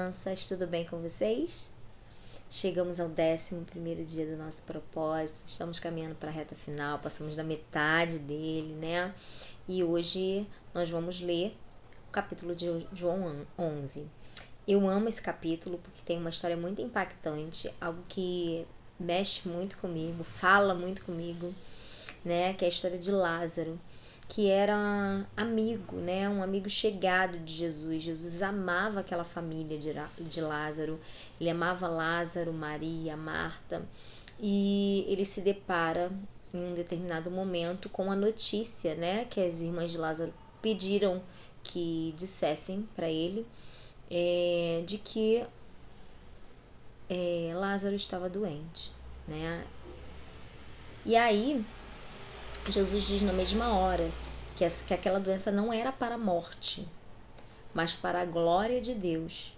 crianças, tudo bem com vocês? Chegamos ao 11º dia do nosso propósito, estamos caminhando para a reta final, passamos da metade dele, né? E hoje nós vamos ler o capítulo de João 11. Eu amo esse capítulo porque tem uma história muito impactante, algo que mexe muito comigo, fala muito comigo, né? Que é a história de Lázaro, que era amigo, né? Um amigo chegado de Jesus. Jesus amava aquela família de Lázaro. Ele amava Lázaro, Maria, Marta. E ele se depara em um determinado momento com a notícia, né? Que as irmãs de Lázaro pediram que dissessem para ele de que Lázaro estava doente, né? E aí Jesus diz na mesma hora que aquela doença não era para a morte, mas para a glória de Deus,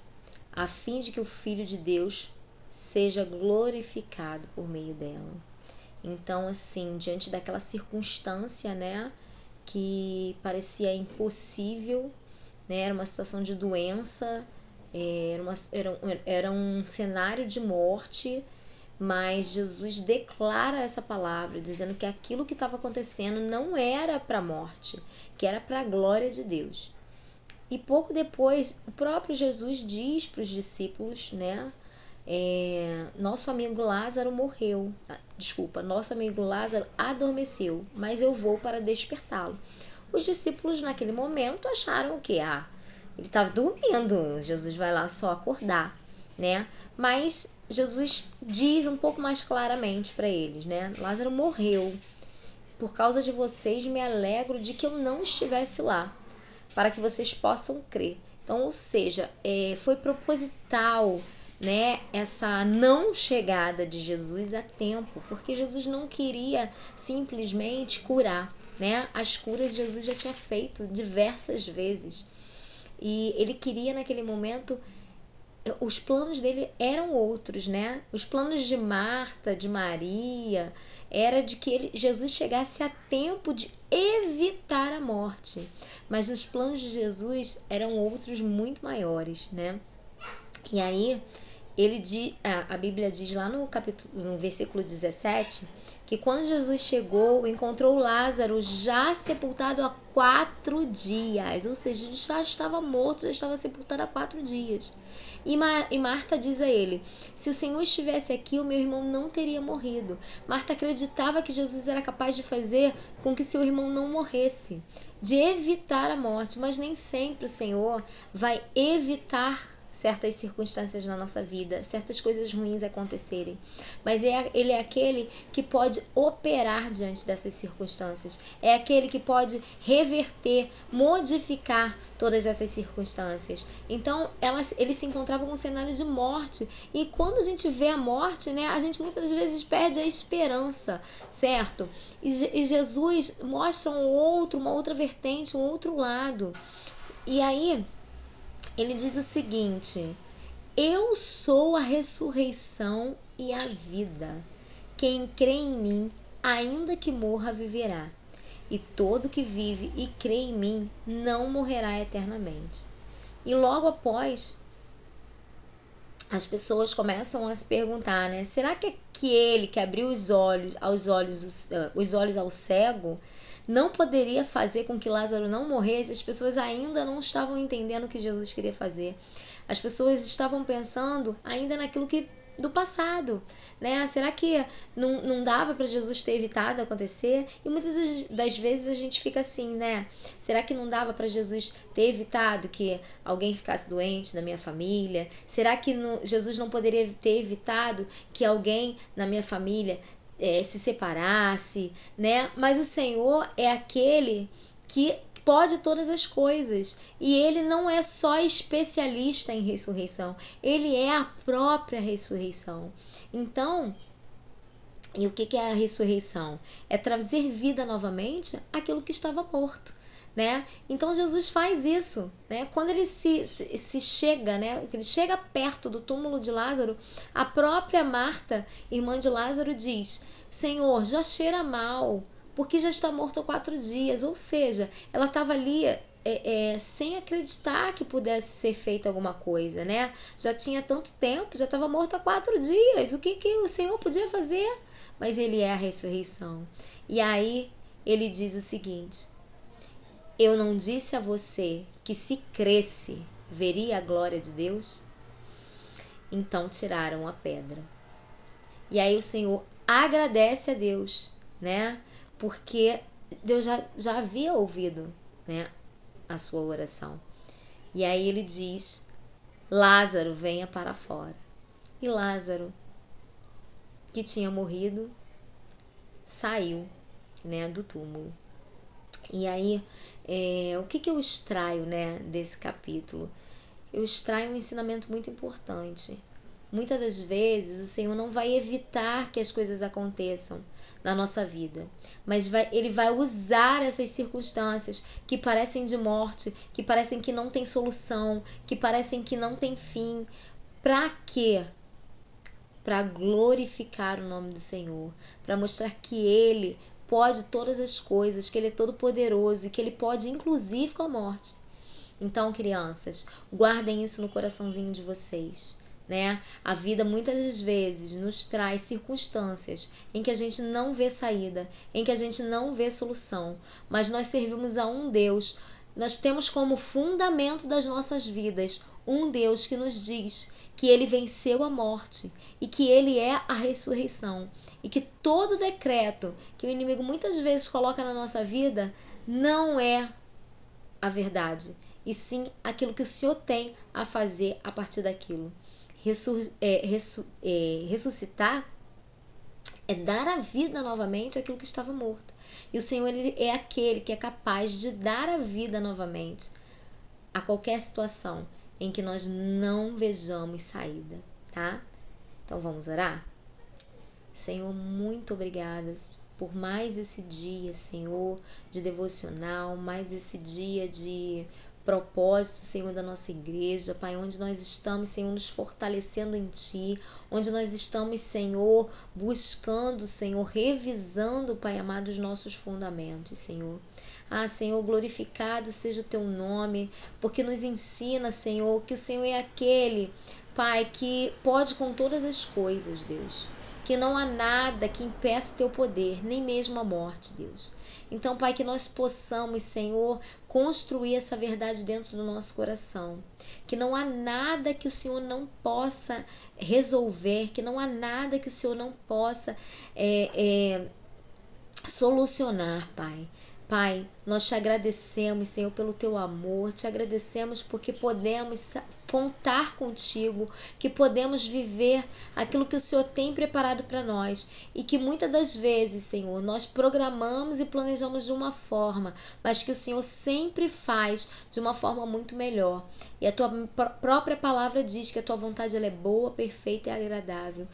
a fim de que o Filho de Deus seja glorificado por meio dela. Então, assim, diante daquela circunstância, né, que parecia impossível, né, era uma situação de doença, era um cenário de morte, mas Jesus declara essa palavra, dizendo que aquilo que estava acontecendo não era para a morte, que era para a glória de Deus. E pouco depois, o próprio Jesus diz para os discípulos, né? Nosso amigo Lázaro morreu. Nosso amigo Lázaro adormeceu, mas eu vou para despertá-lo. Os discípulos naquele momento acharam que ele estava dormindo, Jesus vai lá só acordar, né? Mas Jesus diz um pouco mais claramente para eles, né? Lázaro morreu. Por causa de vocês, me alegro de que eu não estivesse lá, para que vocês possam crer. Então, ou seja, foi proposital, né, essa não chegada de Jesus a tempo, porque Jesus não queria simplesmente curar, né? As curas Jesus já tinha feito diversas vezes. E ele queria naquele momento, os planos dele eram outros, né? Os planos de Marta, de Maria, era de que Jesus chegasse a tempo de evitar a morte. Mas os planos de Jesus eram outros muito maiores, né? E aí, a Bíblia diz lá no versículo 17, que quando Jesus chegou, encontrou Lázaro já sepultado há 4 dias. Ou seja, ele já estava morto, já estava sepultado há 4 dias. E Marta diz a ele: se o Senhor estivesse aqui, o meu irmão não teria morrido. Marta acreditava que Jesus era capaz de fazer com que seu irmão não morresse, de evitar a morte, mas nem sempre o Senhor vai evitar certas circunstâncias na nossa vida, certas coisas ruins acontecerem, mas ele é aquele que pode operar diante dessas circunstâncias, é aquele que pode reverter, modificar todas essas circunstâncias. Então ele se encontrava com um cenário de morte, e quando a gente vê a morte, né, a gente muitas vezes perde a esperança, certo? E Jesus mostra uma outra vertente, um outro lado. E aí ele diz o seguinte: eu sou a ressurreição e a vida. Quem crê em mim, ainda que morra, viverá. E todo que vive e crê em mim não morrerá eternamente. E logo após, as pessoas começam a se perguntar, né? Será que aquele que abriu os olhos ao cego não poderia fazer com que Lázaro não morresse? As pessoas ainda não estavam entendendo o que Jesus queria fazer. As pessoas estavam pensando ainda naquilo do passado, né? Será que não dava para Jesus ter evitado acontecer? E muitas das vezes a gente fica assim, né? Será que não dava para Jesus ter evitado que alguém ficasse doente na minha família? Será que Jesus não poderia ter evitado que alguém na minha família se separasse, né? Mas o Senhor é aquele que pode todas as coisas, e ele não é só especialista em ressurreição, ele é a própria ressurreição. Então, e o que é a ressurreição? É trazer vida novamente àquilo que estava morto, né? Então Jesus faz isso, né? Quando ele se chega, né? Ele chega perto do túmulo de Lázaro, a própria Marta, irmã de Lázaro, diz: Senhor, já cheira mal, porque já está morto há 4 dias. Ou seja, ela estava ali sem acreditar que pudesse ser feita alguma coisa, né? Já tinha tanto tempo, já estava morto há 4 dias. O que o Senhor podia fazer? Mas Ele é a ressurreição. E aí Ele diz o seguinte: eu não disse a você que se cresce veria a glória de Deus? Então tiraram a pedra. E aí o Senhor agradece a Deus, né? Porque Deus já havia ouvido, né, a sua oração. E aí ele diz: Lázaro, venha para fora. E Lázaro, que tinha morrido, saiu, né, do túmulo. E aí, o que eu extraio, né, desse capítulo? Eu extraio um ensinamento muito importante. Muitas das vezes o Senhor não vai evitar que as coisas aconteçam na nossa vida, mas Ele vai usar essas circunstâncias que parecem de morte, que parecem que não tem solução, que parecem que não tem fim. Para quê? Para glorificar o nome do Senhor, para mostrar que Ele pode todas as coisas, que Ele é todo poderoso e que Ele pode inclusive com a morte. Então, crianças, guardem isso no coraçãozinho de vocês, né? A vida muitas das vezes nos traz circunstâncias em que a gente não vê saída, em que a gente não vê solução, mas nós servimos a um Deus, nós temos como fundamento das nossas vidas um Deus que nos diz que Ele venceu a morte e que Ele é a ressurreição e que todo decreto que o inimigo muitas vezes coloca na nossa vida não é a verdade, e sim aquilo que o Senhor tem a fazer a partir daquilo. Ressuscitar é dar a vida novamente àquilo que estava morto. E o Senhor, Ele é aquele que é capaz de dar a vida novamente a qualquer situação em que nós não vejamos saída, tá? Então vamos orar? Senhor, muito obrigada por mais esse dia, Senhor, de devocional, mais esse dia de propósito, Senhor, da nossa igreja, Pai, onde nós estamos, Senhor, nos fortalecendo em Ti, onde nós estamos, Senhor, buscando, Senhor, revisando, Pai amado, os nossos fundamentos, Senhor. Senhor, glorificado seja o Teu nome, porque nos ensina, Senhor, que o Senhor é aquele, Pai, que pode com todas as coisas, Deus. Que não há nada que impeça Teu poder, nem mesmo a morte, Deus. Então, Pai, que nós possamos, Senhor, construir essa verdade dentro do nosso coração. Que não há nada que o Senhor não possa resolver, que não há nada que o Senhor não possa solucionar, Pai. Pai, nós te agradecemos, Senhor, pelo Teu amor, te agradecemos porque podemos contar contigo, que podemos viver aquilo que o Senhor tem preparado para nós e que muitas das vezes, Senhor, nós programamos e planejamos de uma forma, mas que o Senhor sempre faz de uma forma muito melhor. E a Tua própria palavra diz que a Tua vontade ela é boa, perfeita e agradável.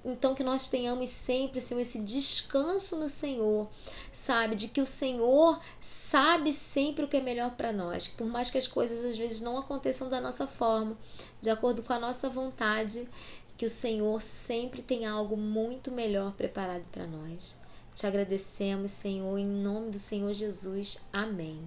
Então que nós tenhamos sempre, Senhor, esse descanso no Senhor, sabe, de que o Senhor sabe sempre o que é melhor para nós, que por mais que as coisas às vezes não aconteçam da nossa forma, de acordo com a nossa vontade, que o Senhor sempre tem algo muito melhor preparado para nós. Te agradecemos, Senhor, em nome do Senhor Jesus. Amém.